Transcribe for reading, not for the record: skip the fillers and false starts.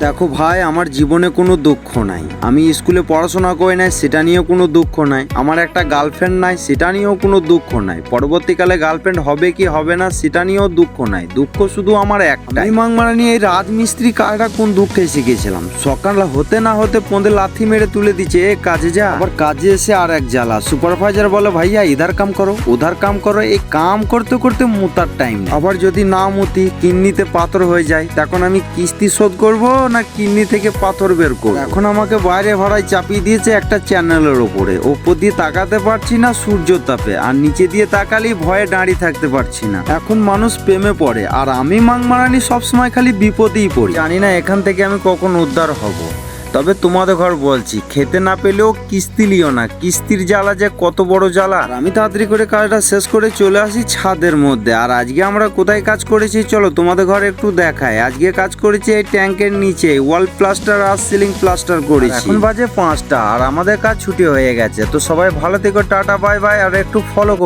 দেখো ভাই, আমার জীবনে কোনো দুঃখ নাই। আমি স্কুলে পড়াশোনা করি নাই, সেটা নিয়েও কোনো দুঃখ নাই। আমার একটা গার্লফ্রেন্ড নাই, সেটা নিয়েও কোনো দুঃখ নাই। পরবর্তীকালে গার্লফ্রেন্ড হবে কি হবে না সেটা নিয়েও দুঃখ নাই। দুঃখ শুধু আমার একটা, আমি মাংমারা নিয়ে এই রাজমিস্ত্রি কাজটা কোন দুঃখে শিখেছিলাম। সকাল হতে না হতে পোঁদে লাথি মেরে তুলে দিচ্ছে, এ কাজে যা। আবার কাজে এসে আর এক জ্বালা, সুপারভাইজার বলে ভাইয়া ইধার কাম করো উধার কাম করো। এই কাম করতে করতে মুতার টাইম। আবার যদি না মুতি কিডনিতে পাথর হয়ে যায়, তখন আমি কিস্তি শোধ করবো না কিডনি থেকে পাথর বের করবো। এখন আমাকে বাইরে ভাড়ায় চাপিয়ে দিয়েছে একটা চ্যানেলের ওপরে। ওপর দিয়ে তাকাতে পারছি না সূর্য তাপে, আর নিচে দিয়ে তাকালেই ভয়ে দাঁড়িয়ে থাকতে পারছি না। এখন মানুষ প্রেমে পড়ে, আর আমি মাংমারানি সবসময় খালি বিপদেই পড়ি। জানি না এখান থেকে আমি কখন উদ্ধার হব। তবে তোমাদের ঘর বলছি, খেতে না পেলেও কিস্তি লিও না। কিস্তির জ্বালা যে কত বড় জ্বালা। আর আমি তাড়াতাড়ি করে কাজটা শেষ করে চলে আসি ছাদের মধ্যে। আর আজকে আমরা কোথায় কাজ করেছি চলো তোমাদের ঘরে একটু দেখায়। আজকে কাজ করেছি এই ট্যাঙ্কের নিচে, ওয়াল প্লাস্টার আর সিলিং প্লাস্টার করেছি। এখন বাজে 5টা আর আমাদের কাজ ছুটি হয়ে গেছে। তো সবাই ভালো থেকো, টাটা বাই বাই, আর একটু ফলো করো।